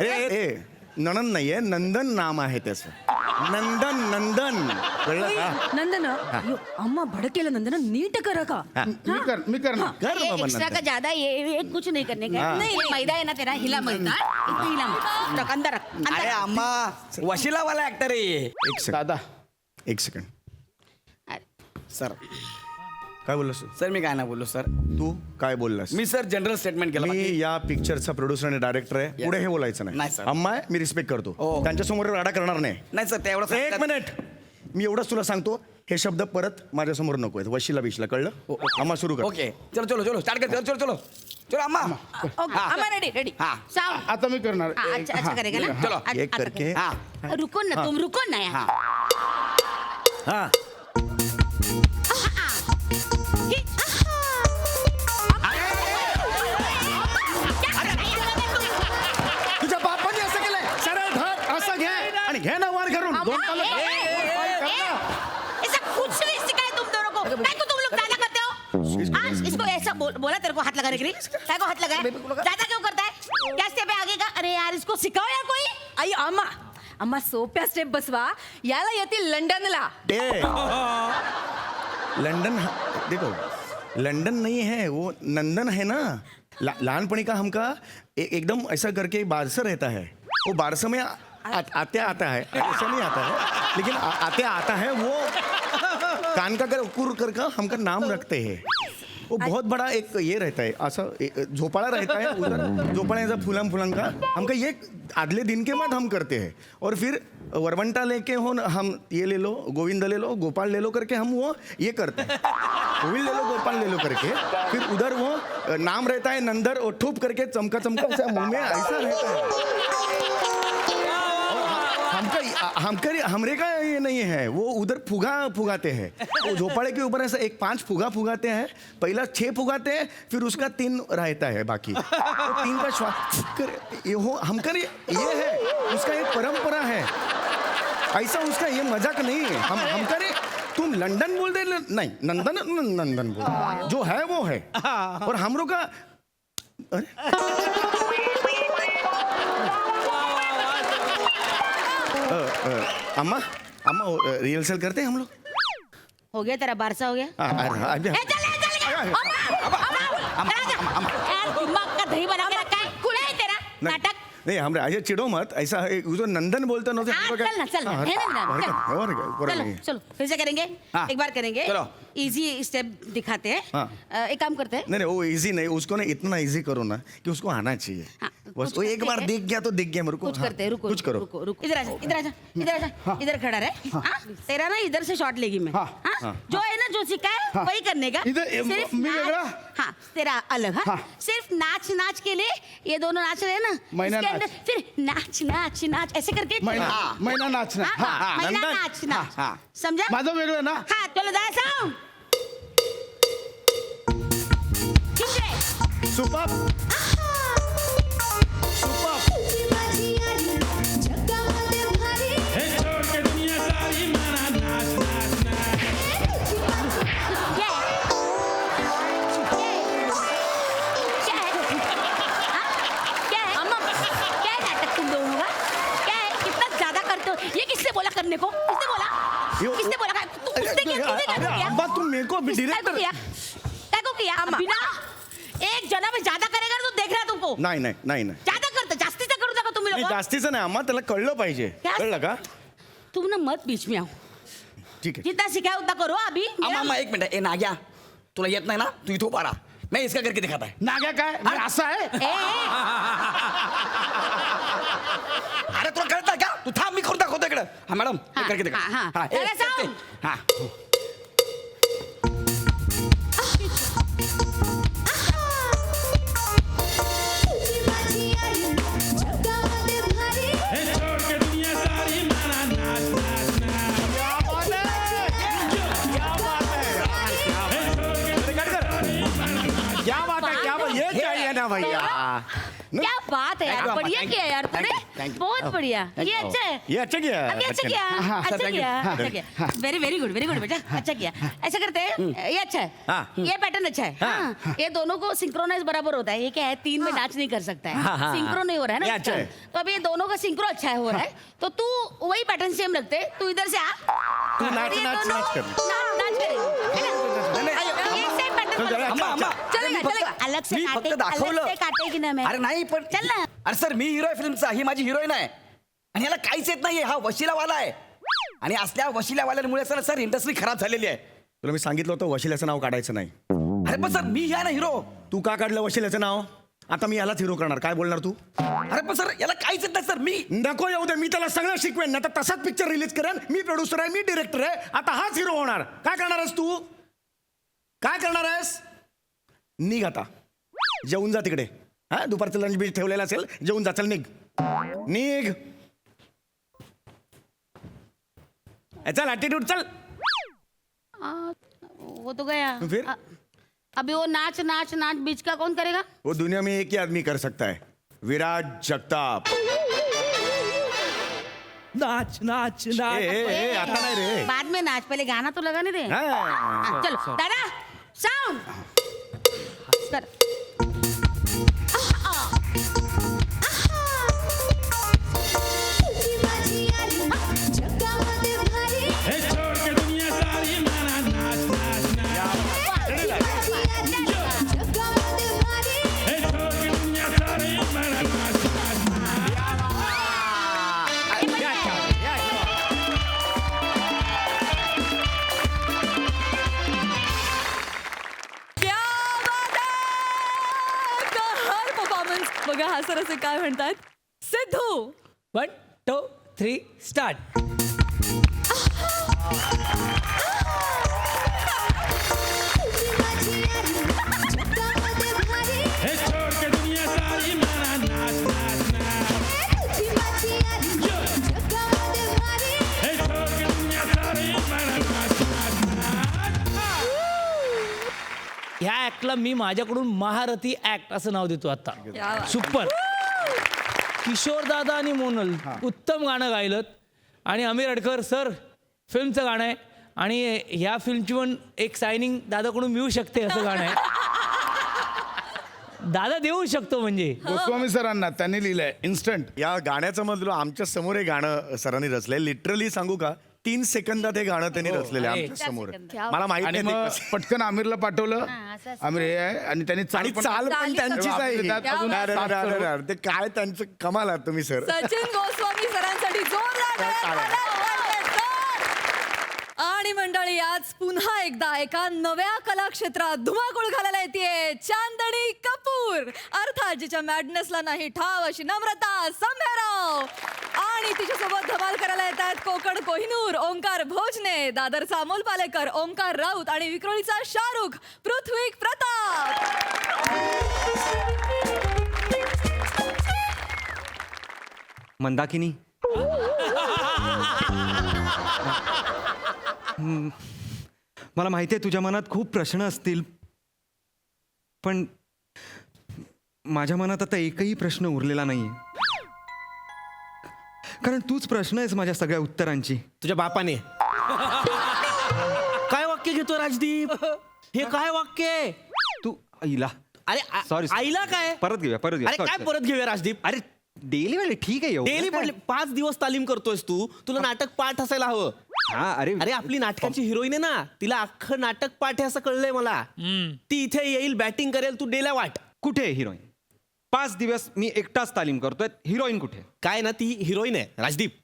ए नंदन नाहीये नंदन नाम आहे त्याचं नंदन नंदन कळलं का नंदन यो, अम्मा भडकेलं नंदन, नीट करा का. मी करणार कर बाबा एक्स्ट्रा का नंदन ज्यादा ये कुछ नहीं करने का. हाँ. नहीं ये मैदा है ना तेरा, हिला मैदा. इतना हिला मत. रख अंदर रख. अंदर अरे रख. अम्मा वशिला वाला ऍक्टर आहे एक सेकंड दादा एक सेकंड सर. काय बोललास तू? सर मी काय ना बोललो सर. तू काय बोललास मी सर जनरल स्टेटमेंट केलं मी बाकी- या पिक्चरचा प्रोड्युसर आणि डायरेक्टर आहे पुढे हे बोलायचं नाही, नाही sir. अम्मा आहे मी रिस्पेक्ट करतो हो. त्यांच्यासमोर राडा करणार नाही नाही सर तेवढं एक मिनिट मी एवढंच तुला सांगतो हे शब्द परत माझ्यासमोर नको आहेत वशिला बिशीला कळलं अम्मा सुरू कर ओके चलो चलो चलो स्टार्ट कर चलो चलो चलो अम्मा ओके अम्मा रेडी रेडी. हाँ. साउंड. आता मी करणार अच्छा अच्छा करेगा ना. चलो, अच्छा, एक अच्छा, करके हाँ रुको ना तुम, रुको ना यार. हा तुझ्या बापाने असं केलंय सरळ धर असं घे आणि घे ना वर करून दोन पावलं कर ना. ऐसा कुछ नहीं सिखाया तुम दोनों को. काय को तुम लोग ज्यादा करते हो. हाँ, इसको ऐसा बोला तेरे को हाथ लगाने के लिए. काय को हाथ लगाया ज्यादा क्यों करता है. क्या स्टेप है आगे का. अरे यार इसको सिखाओ यार कोई. आई अम्मा, अम्मा सोप्या स्टेप बसवा. याला येतील लंडनला. ए, लंदन देखो लंदन नहीं है वो नंदन है ना लहानपणी का हमका एकदम ऐसा करके बारसा रहता है वो बारसा में आते आता है ऐसा नहीं आता है लेकिन आते आता है वो कान का कुर करके हमका नाम रखते हैं वो बहुत बड़ा एक ये रहता है ऐसा झोपड़ा रहता है उधर झोपड़ा ऐसा फूलम फूलम का हमका ये आदले दिन के बाद हम करते हैं और फिर वरवंटा लेके हो न, हम ये ले लो गोविंद ले लो गोपाल ले लो करके हम वो ये करते हैं गोविंद ले लो गोपाल ले लो करके फिर उधर वो नाम रहता है नंदर और ठूप करके चमका चमका ऐसा मुंह में ऐसा रहता है हमरे का ये नहीं है वो उधर फुगा फुगाते हैं वो झोपड़े के ऊपर ऐसा एक 5 फुगा फुगाते हैं पहला 6 फुगाते हैं फिर उसका 3 रहता है बाकी तो 3 का श्वास ये हो हमकर ये है उसका एक परंपरा है ऐसा उसका ये मजाक नहीं है हम करे तुम लंदन बोल दे नहीं नंदन नंदन बोल जो है वो है और हम लोग का अम्मा अम्मा रिहर्सल करते हैं हम लोग हो गया तेरा बारसा हो गया. अरे, ए, चल. यार दिमाग का दही बना के रखा है. खुला है तेरा नाटक. नहीं हम ऐसे चिड़ो मत ऐसा है, वो जो नंदन बोलते ना हाँ, चल ना, चल ना. है ना, चलो चलो फिर से करेंगे. हाँ. एक बार करेंगे. चलो. इजी स्टेप दिखाते हैं. हाँ. एक काम करते हैं. नहीं नहीं वो इजी नहीं उसको ना इतना इजी करो ना कि उसको आना चाहिए हाँ, बस कुछ वो एक करते बार हैं. दिख गया तो दिख गया मेरे को कुछ करते हैं. रुको कुछ करो रुको रुको. इधर आजा इधर आजा इधर आजा. इधर खड़ा रहे. हाँ? तेरा ना इधर से शॉट लेगी मैं. हाँ? जो है ना जो सिखा है वही करने का. इधर, सिर्फ मी नाच- वेगळा? हाँ तेरा अलग. हाँ सिर्फ नाच नाच के लिए ये दोनों नाच रहे हैं ना. मैना इसके नाच. अंदर फिर नाच नाच नाच ऐसे करके. मैना नाचना हाँ, हाँ, मैना नंदन. नाच नाच. समझा. माझं वेगळं ना हाँ चलो दादा साउंड. ठीक है. सुपर क्या है? क्या है? हाँ? क्या है? क्या है नाटक तुम दोनों का? क्या है? कितना ज्यादा करते हो? ये किसने बोला करने को? किसने बोला? किसने बोला? तू किसने किया? किसने क्या किया? अब्बा तुम मेरे को किसने डायरेक्टर किया? क्या को किया? बिना एक जना में ज्यादा करेगा तो देख रहा है तुमको. नाही नाही नाही नाही ज्यादा करतो जास्तीचं करू नका तुम्ही नाही, लोक. जास्तीचं नाही अम्मा त्याला कळलं पाहिजे क्या? कळलं का तुम ना मत बीच में आओ. ठीक है. जितना सिखाया उतना करो अभी अम्मा एक मिनट ए नाग्या तुला येत नाही ना तू इथं उभा राहा मैं इसका करके दिखाता है नाग्या काय मी असं आहे ए, अरे तुला कळतं का तू थांब मी करून दाखवतो इकडं हा मॅडम हा, करके दिखा हा, हा. हा, ए, चला, ते- जाऊ. हा क्या बात है क्या बात ये चाहिए ना भैया क्या बात है यार Thank you, बढ़िया thank किया you, यार thank तूने you, thank you. बहुत बढ़िया ये अच्छा है ये अच्छा किया अभी अच्छा किया हाँ, अच्छा thank you. किया हाँ, अच्छा किया वेरी वेरी गुड बेटा अच्छा किया ऐसा करते हैं ये अच्छा है हाँ. ये पैटर्न अच्छा है हाँ, ये दोनों को सिंक्रोनाइज बराबर होता है ये क्या है 3 में नाच नहीं कर सकता है सिंक्रो नहीं हो रहा है ना ये अच्छा इसका। है. तो अभी ये दोनों का सिंक्रो अच्छा है हो रहा है तो तू वही पैटर्न सेम रखते तू इधर से आ तू नाच, और ये नाच, दोनों नाच कर. नाच करेंगे है ना? ये same pattern चल, बना- अम्मा अम्मा चलेगा मी फक्त- चलेगा अलग से मी काटे फक्त दाखवलं अलग से काटे की ना मैं अरे नाही पण चल ना. अरे सर मी हिरो आहे फिल्मचा ही माझी हिरोईन आहे आणि याला काहीच येत नाहीये हा वशिलावाला आहे आणि असल्या वशिलावाल्यामुळे सर इंडस्ट्री खराब झालेली आहे तुला मी सांगितलं होतं वशिल्याचं नाव काढायचं नाही अरे पण सर मी आहे ना हिरो तू का काढलं वशिल्याचं नाव आता मी यालाच हिरो करणार काय बोलणार तू अरे पण सर याला काहीच येत नाही सर मी नको येऊ दे मी त्याला सगळं शिकवेन ना तर तसाच पिक्चर रिलीज करेन मी प्रोड्युसर आहे मी डिरेक्टर आहे आता हाच हिरो होणार काय करणार आहेस तू काय करणार आहेस निघ आता जेवून जा तिकडे हा दुपारचं लंच बीच ठेवलेलं असेल जेवून जा चल निघ निघ ए, चल ॲटिट्यूड चल वो तो गया फिर? अभी वो नाच नाच नाच बीच का कौन करेगा वो दुनिया में एक ही आदमी कर सकता है विराट जगताप नाच नाच ए, नाच ए, ए, आता नाही रे बाद में नाच पहले गाना तो लगाने दे हाँ. हाँ, चलो दादा साउंड कर क्या बात आहे! कमाल परफॉर्मन्स बघा हा सर असे काय म्हणतात सिद्धू 1 2 3 स्टार्ट ह्या ऍक्टला मी माझ्याकडून महारथी ऍक्ट असं नाव देतो आता क्या बात. सुपर किशोर दादा आणि मोनल उत्तम गाणं गायलं आणि अमीर अडकर सर फिल्मचं गाणं आहे आणि ह्या फिल्मची पण एक सायनिंग दादाकडून मिळू शकते असं गाणं आहे दादा देऊ शकतो म्हणजे गोस्वामी सरांना त्यांनी लिहिलंय इन्स्टंट या गाण्याचं मधलं आमच्या समोर हे गाणं सरांनी रचलंय लिटरली सांगू का 3 सेकंदात हे गाणं त्यांनी रचलेलं आहे आमच्या समोर मला माहित आणि नाही मग ते कसं. पटकन आमिरला पाठवलं असं असं. आमिर हे आहे आणि त्यांनी आणि चाल पण चाली त्यांचीच आहे ही. त्यात अजून अरे, साफ अरे, अरे, करून. अरे, ते काय त्यांचं कमाल आहात तुम्ही सर सचिन गोस्वामी सरांसाठी जोरदार टाळ्या वाजवा. आणि मंडळी आज पुन्हा एकदा एका नव्या कला क्षेत्रात धुमाकूळ घालायला येते चांदणी कपूर अर्थात जिच्या मॅडनेसला नाही ठाव अशी नम्रता संभेराव आणि तिच्यासोबत धमाल करायला येतात कोकण कोहिनूर ओंकार भोजने दादरचा अमोल पालेकर ओंकार राऊत आणि विक्रोळीचा शाहरुख पृथ्वी प्रताप मंदाकिनी मला माहिती आहे तुझ्या मनात खूप प्रश्न असतील पण माझ्या मनात आता एकही प्रश्न उरलेला नाहीये कारण तूच प्रश्न आहेस माझ्या सगळ्या उत्तरांची तुझ्या बापाने काय वाक्य घेतो राजदीप हे काय वाक्य आहे? तू आईला अरे Sorry, sorry. आईला काय परत घेऊया परत घेऊया अरे Sorry, काय sorry. परत घेऊया राजदीप अरे डेली वाले ठीक आहे एवढं डेली काय? पडले 5 दिवस तालीम करतोयस तू तुला नाटक पाठ असायला हवं हा अरे अरे आपली नाटकाची हिरोईन आहे ना तिला अख्खं नाटक पाठ आहे असं कळलंय मला ती इथे येईल बॅटिंग करेल तू डेल्या वाट कुठे आहे हिरोईन 5 दिवस मी एकटाच तालीम करतोय हिरोईन कुठे काय ना ती हिरोईन आहे राजदीप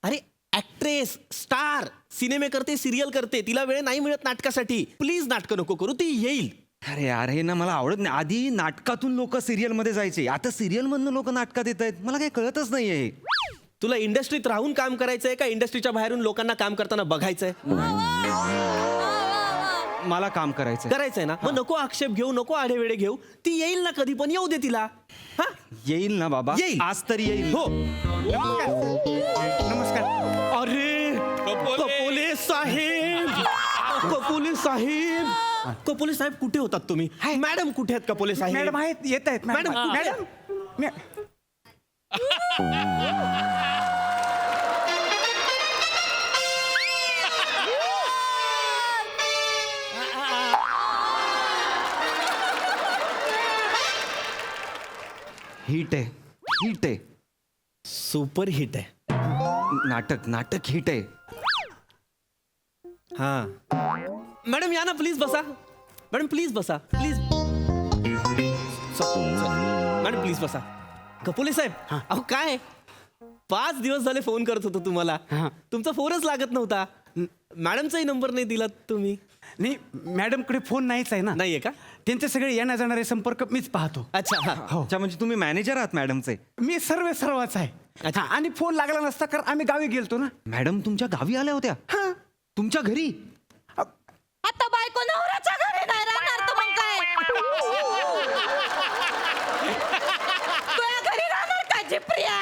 अरे ऍक्ट्रेस, स्टार, सिनेमे करते, सिरियल करते, तिला वेळ नाही मिळत नाटकासाठी. प्लीज नाटकं नको करू, ती येईल. अरे यार हे ना मला आवडत नाही. आधी नाटकातून लोक सिरियल मध्ये जायचे, आता सिरियल मधनं लोक नाटकात येत आहेत. मला काही कळतच नाहीये. तुला इंडस्ट्रीत राहून काम करायचंय का इंडस्ट्रीच्या बाहेरून लोकांना काम करताना बघायचंय? मला काम करायचं. करायचंय ना, मग नको आक्षेप घेऊ, नको आढेवेडे घेऊ. ती येईल ना कधी पण, येऊ दे तिला. हा, येईल ना बाबा, येईल. आज तरी येईल. हो. नमस्कार. अरे कपोले साहेब, कपोले साहेब, कपोले साहेब कुठे होतात तुम्ही? मॅडम कुठे आहेत कपोले साहेब? मॅडम आहेत, येत आहेत मॅडम, मॅडम. हिट आहे, हिट आहे. सुपर हिट आहे. नाटक हिट आहे. हा मॅडम या ना, प्लीज बसा. मॅडम प्लीज बसा, प्लीज. मॅडम प्लीज बसा. कपोले साहेब, अहो काय 5 दिवस झाले फोन करत होतो तुम्हाला, तुमचा फोनच लागत नव्हता. मॅडमचाही नंबर नाही दिला तुम्ही. नाही, मॅडमकडे फोन नाहीच आहे ना. नाहीये का? त्यांचे सगळे येण्या जाणारे संपर्क मीच पाहतो. अच्छा, हा. अच्छा म्हणजे तुम्ही मॅनेजर आहात मॅडमचे? मी सर्वच आहे. अच्छा. हा, आणि फोन लागला नसता कारण आम्ही गावी गेलतो ना. मॅडम तुमच्या गावी आल्या होत्या? तुमच्या घरी? आता बायको नवऱ्याच्या घरी नाही राहणार तर मग काय? तुझ्या घरी राहणार का जिप्रिया?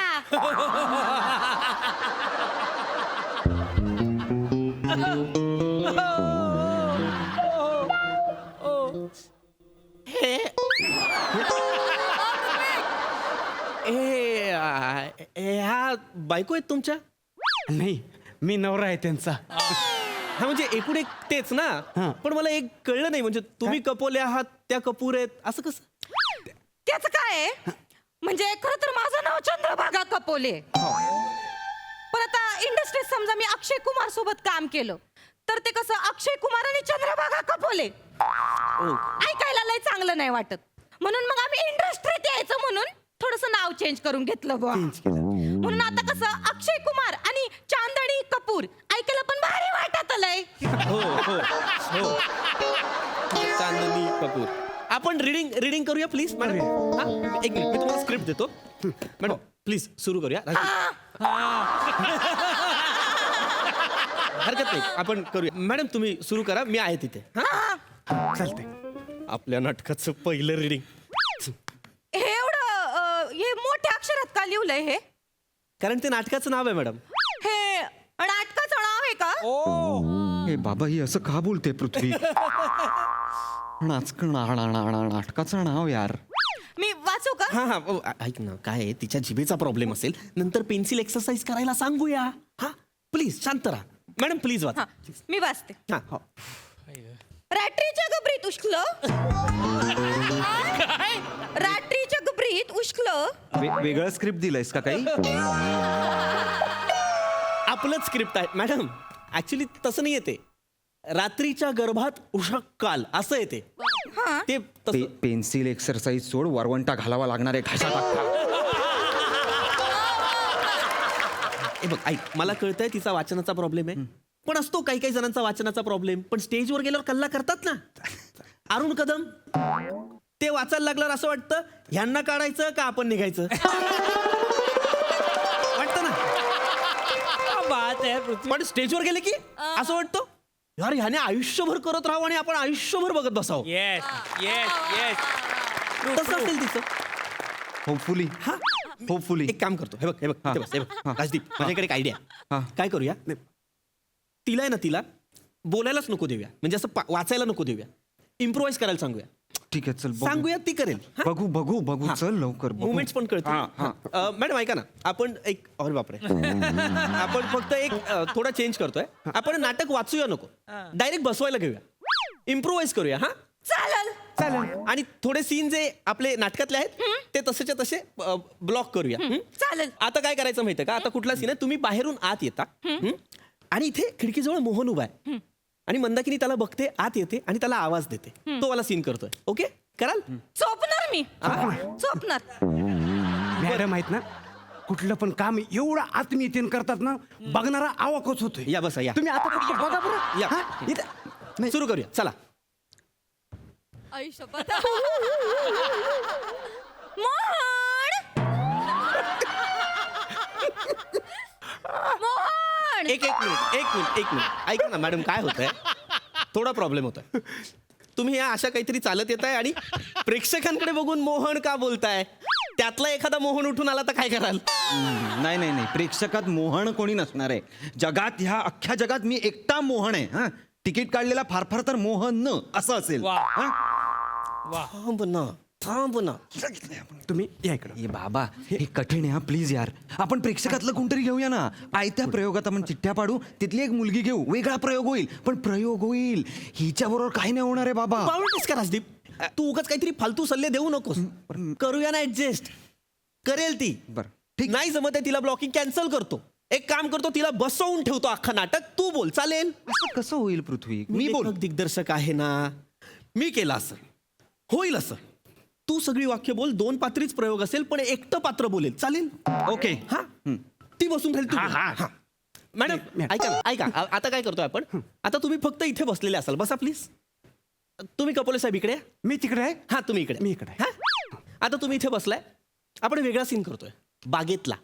ह्या बायको आहेत तुमच्या? नाही, मी नवरा आहे त्यांचा. हा म्हणजे एकूण एक तेच ना. पण मला एक कळलं नाही, म्हणजे तुम्ही कपोले आहात, त्या कपूर आहेत, असं कसं? त्याचं काय आहे? म्हणजे खरं तर माझं नाव चंद्रभागा कपोले. पण आता इंडस्ट्रीत समजा मी अक्षय कुमार सोबत काम केलं तर ते कसं अक्षय कुमार आणि चंद्रभागा कपोले ऐकायला लय चांगलं नाही वाटत. म्हणून मग आम्ही इंडस्ट्रीत यायचं म्हणून थोडस नाव चेंज करून घेतलं बुवा. म्हणून आता कसं अक्षय कुमार आणि चांदणी कपूर ऐकायला पण भारी वाटत लय. हो हो हो, चांदनी कपूर. आपण रीडिंग करूया प्लीज मॅडम. हा, एक मिनिट, मी तुम्हाला स्क्रिप्ट देतो. मॅडम प्लीज सुरू करूया. हरकत नाही, आपण करूया. मॅडम तुम्ही सुरू करा, मी आहे तिथे. चालतंय. आपल्या नाटकाचं पहिलं रीडिंग. हे मोठ्या अक्षरात का लिहिलंय हे? कारण ते नाटकाचं नाव आहे मॅडम. हे नाटकाचं नाव आहे का? हे बाबा ही असं का बोलते पृथ्वी? नाटकाचं नाव यार. मी वाचू का? हा हा, ऐक ना, काय आहे, तिच्या जिभेचा प्रॉब्लेम असेल, नंतर पेन्सिल एक्सरसाइज करायला सांगूया. हा प्लीज शांत राहा. मॅडम प्लीज वाचा. मी वाचते. हा हो. रात्रीच्या गबरीत उष्कलं. रात्रीच्या गबरीत उष्कलं. वेगळं स्क्रिप्ट दिलंयस का काही? आपलंच स्क्रिप्ट आहे मॅडम. ऍक्च्युली तसं नाही येते. रात्रीच्या गर्भात उषक काल असं येते ते. पेन्सिल एक्सरसाइज सोड, वरवंटा घालावा लागणार आहे घाशात अख्खा. बघ ऐक, मला कळतंय तिचा वाचनाचा प्रॉब्लेम आहे, पण असतो काही काही जणांचा वाचनाचा प्रॉब्लेम. पण स्टेजवर गेल्यावर कल्ला करतात ना. अरुण कदम ते वाचायला लागल्यावर असं वाटतं ह्यांना काढायचं का आपण निघायचं वाटतं ना. पण स्टेजवर गेले की असं वाटतं यार ह्याने आयुष्यभर करत राहावं आणि आपण आयुष्यभर बघत बसावं. Yes yes yes. तसं असेल तिचं. होपफुली एक काम करतो, हे बघ इथे बस, हे बघ. राजदीप, माझ्याकडे एक आयडिया. काय करूया, तिला आहे ना, तिला बोलायलाच नको देऊया, म्हणजे असं वाचायला नको देऊया, इम्प्रोवाइज करायला सांगूया. ठीक आहे चल सांगूया, ती करेल. बघू चल लवकर. मुवमेंट्स पण कळतील. मॅडम ऐका ना, आपण एक, अरे बापरे, आपण फक्त एक थोडा चेंज करतोय. आपण नाटक वाचूया नको, डायरेक्ट बसवायला घेऊया, इम्प्रोवाइज करूया. हा चालेल. आणि थोडे सीन जे आपले नाटकातले आहेत ते तसेच्या तसे ब्लॉक करूया. चालेल. आता काय करायचं माहितीये का, आता कुठला सीन आहे, तुम्ही बाहेरून आत येता आणि इथे खिडकीजवळ मोहन उभा आहे आणि मंदाकिनी त्याला बघते, आत येते आणि त्याला आवाज देते. तो वाला सीन करतोय. ओके कराल? चोपणार मी. चोपणार. मॅडम आहेत ना, कुठलं पण काम एवढं आत्मीयतेने करतात ना बघणारा आवाकच होतोय. या बसा या तुम्ही आता फक्त बघा बरं. या. हा? इथं- सुरू करूया चला. आई शपथ. मोहन मोहन एक मिनिट ऐका ना मॅडम, काय होतंय, थोडा प्रॉब्लेम होतोय. तुम्ही या अशा काहीतरी चालत येताय आणि प्रेक्षकांकडे बघून मोहन का बोलताय? त्यातला एखादा मोहन उठून आला तर काय कराल? नाही प्रेक्षकात मोहन कोणी नसणार आहे जगात. ह्या अख्ख्या जगात मी एकटा मोहन आहे. हा तिकीट काढलेला फार फार तर मोहन न असं असेल. वा. हा? थांब ना. तुम्ही या इकडं. ए बाबा हे कठीण आहे. हा प्लीज यार, आपण प्रेक्षकातलं कोणतरी घेऊया ना. आयत्या प्रयोगात आपण चिठ्ठ्या पाडू, तिथली एक मुलगी घेऊ, वेगळा प्रयोग होईल. पण प्रयोग होईल, हिच्या बरोबर काही नाही होणार आहे बाबा. बावळटेस का राजदीप? तू उगाच काहीतरी फालतू सल्ले देऊ नकोस. करूया ना ऍडजस्ट. करेल ती. बरं ठीक. नाही जमत आहे तिला, ब्लॉकिंग कॅन्सल करतो. एक काम करतो, तिला बसवून ठेवतो अख्खा नाटक. तू बोल, चालेल? असं कसं होईल पृथ्वी? मी बोल, दिग्दर्शक आहे ना, मी केला असं होईल असं. तू सगळी वाक्य बोल, 2 पात्रीच प्रयोग असेल पण एकटं पात्र बोलेल, चालेल? ओके. हा ती बसून राहील. तू बोल. हा. मॅडम ऐका ना, ऐका. आता काय करतोय आपण? आता तुम्ही फक्त इथे बसलेले असाल, बसा प्लीज. तुम्ही कपोले साहेब इकडे. मी तिकडे आहे. हा तुम्ही इकडे. मी इकडे. हा आता तुम्ही इथे बसलाय. आपण वेगळा सीन करतोय, बागेतला.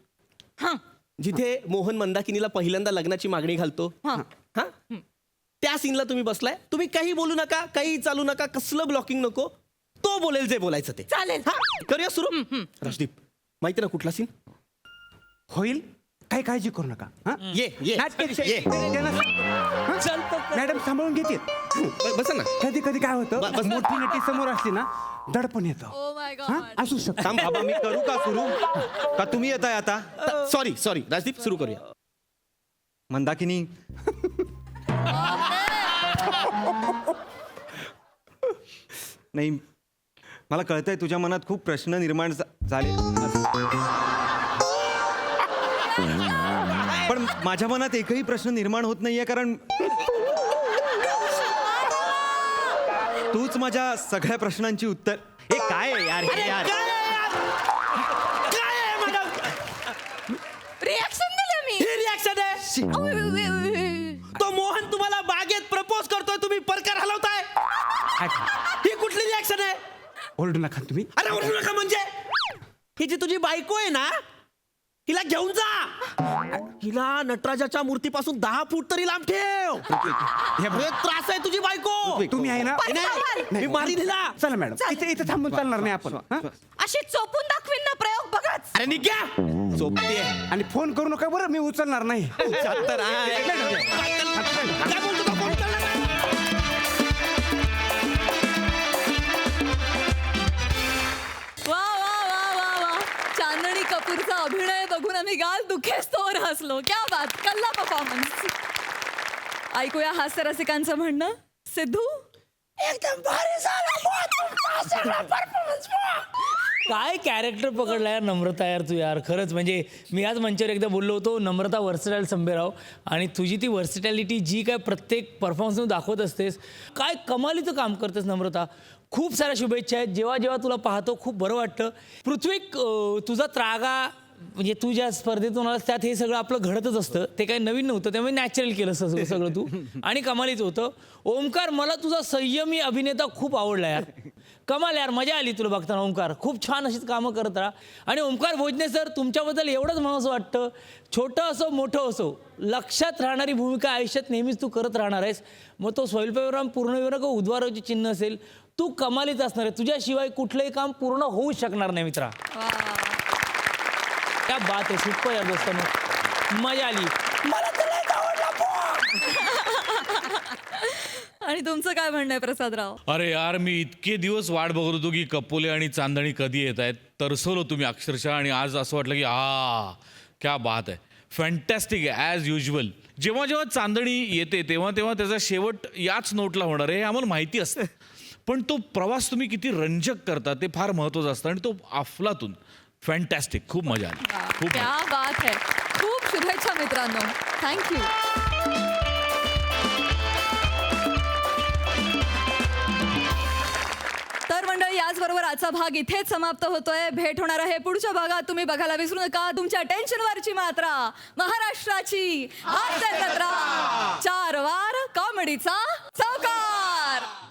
जिथे मोहन मंदाकिनीला पहिल्यांदा लग्नाची मागणी घालतो. हा त्या सीनला तुम्ही बसलाय. तुम्ही काही बोलू नका, काही चालू नका, कसलं ब्लॉकिंग नको. तो बोलेल जे बोलायचं ते. चालेल. करूया सुरू. राजदीप माहिती ना कुठला सीन? होईल, काही काळजी करू नका. हा? ये ये ये. मॅडम सांभाळून घेतील. बसा ना. कधी कधी काय होतं, मोठी नटी समोर असते ना, दडपण येतं. ओ माय हा? गॉड. असू शकतं. थांब बाबा, मी करू का सुरू? का तुम्ही येताय आता? सॉरी राजदीप, सुरू करूया. मंदाकिनी, नाही मला कळतंय तुझ्या मनात खूप प्रश्न निर्माण झाले, पण माझ्या मनात एकही प्रश्न निर्माण होत नाहीये, कारण तूच माझ्या सगळ्या प्रश्नांची उत्तर. हे काय आहे यार, हे यार रिॲक्शन दिलं मी. ही रिॲक्शन आहे. तो मोहन तुम्हाला बागेत प्रपोज करतोय, तुम्ही परकार हलवताय. ही कुठली रिॲक्शन आहे? ओरडू नका तुम्ही. अरे ओरडू नका म्हणजे? ही जी तुझी बायको आहे ना, हिला घेऊन जा. हिला नटराजाच्या मूर्तीपासून 10 फूट तरी लांब ठेव. हे त्रास आहे तुझी बायको. तुम्ही आहे ना. मी मारीन हिला. चला मॅडम, इथे थांबून चालणार नाही आपण. हा? अशी चोपून दाखवीन ना प्रयोग बघाच. अरे निघ्या. झोपते. आणि फोन करू नका बरं, मी उचलणार नाही. चातर आहे. काय बोलतो का? फोन उचलणार नाही. वा वा वा वा वा. चांदणी कपूरचा अभिनय बघून आम्ही गाल दुखेस्तोवर हसलो. क्या बात, कल्ला परफॉर्मन्स. ऐकूया हास्य रसिकांचं म्हणणं. सिद्धू, एकदम भारी झाला परफॉर्मन्स. काय कॅरेक्टर पकडला यार नम्रता यार तू यार. खरंच म्हणजे मी आज मंचावर एकदा बोललो होतो, नम्रता वर्सटाईल संभेराव, आणि तुझी ती वर्सटॅलिटी जी काय प्रत्येक परफॉर्मन्समध्ये दाखवत असतेस, काय कमालीचं काम करतेस नम्रता. खूप साऱ्या शुभेच्छा आहेत. जेव्हा जेव्हा तुला पाहतो खूप बरं वाटतं. पृथ्वी, तुझा त्रागा म्हणजे तू ज्या स्पर्धेतून आलास त्यात हे सगळं आपलं घडतच असतं, ते काही नवीन नव्हतं, त्यामुळे नॅचरल केलं सगळं तू, आणि कमालीचं होतं. ओमकार, मला तुझा संयमी अभिनेता खूप आवडला यार. कमाल यार, मजा आली तुला बघताना. ओमकार खूप छान अशीच कामं करत राहा. आणि ओमकार भोजने सर, तुमच्याबद्दल एवढंच म्हणावंसं वाटतं, छोटं असो मोठं असो, लक्षात राहणारी भूमिका आयुष्यात नेहमीच तू करत राहणार आहेस. मग तो स्वल्पविराम, पूर्णविराम किंवा उद्वाराचे चिन्ह असेल, तू कमालीच असणार आहे. तुझ्याशिवाय कुठलंही काम पूर्ण होऊ शकणार नाही मित्रा. क्या बात आहे, सुपर यार दोस्तांनो, मजा आली. मला आणि तुमचं काय म्हणणं आहे प्रसादराव? अरे यार, मी इतके दिवस वाट बघत होतो की कपोले आणि चांदणी कधी येत आहेत. तरसवलो तुम्ही अक्षरशः, आणि आज असं वाटलं की क्या बात आहे, फॅन्टॅस्टिक आहे ॲज युजल. जेव्हा जेव्हा चांदणी येते तेव्हा तेव्हा त्याचा शेवट याच नोटला होणार आहे हे आम्हाला माहिती असतं, पण तो प्रवास तुम्ही किती रंजक करता ते फार महत्त्वाचं असतं, आणि तो अफलातून फॅन्टॅस्टिक. खूप मजा आली, खूप. क्या बात है. खूप शुभेच्छा मित्रांनो. थँक्यू. तर मंडळी, याचबरोबर आजचा भाग इथेच समाप्त होतोय. भेट होणार आहे पुढच्या भागात. तुम्ही बघायला विसरू नका तुमच्या टेन्शनवरची मात्रा, महाराष्ट्राची हास्य जत्रा, 4 वार कॉमेडीचा चौकार.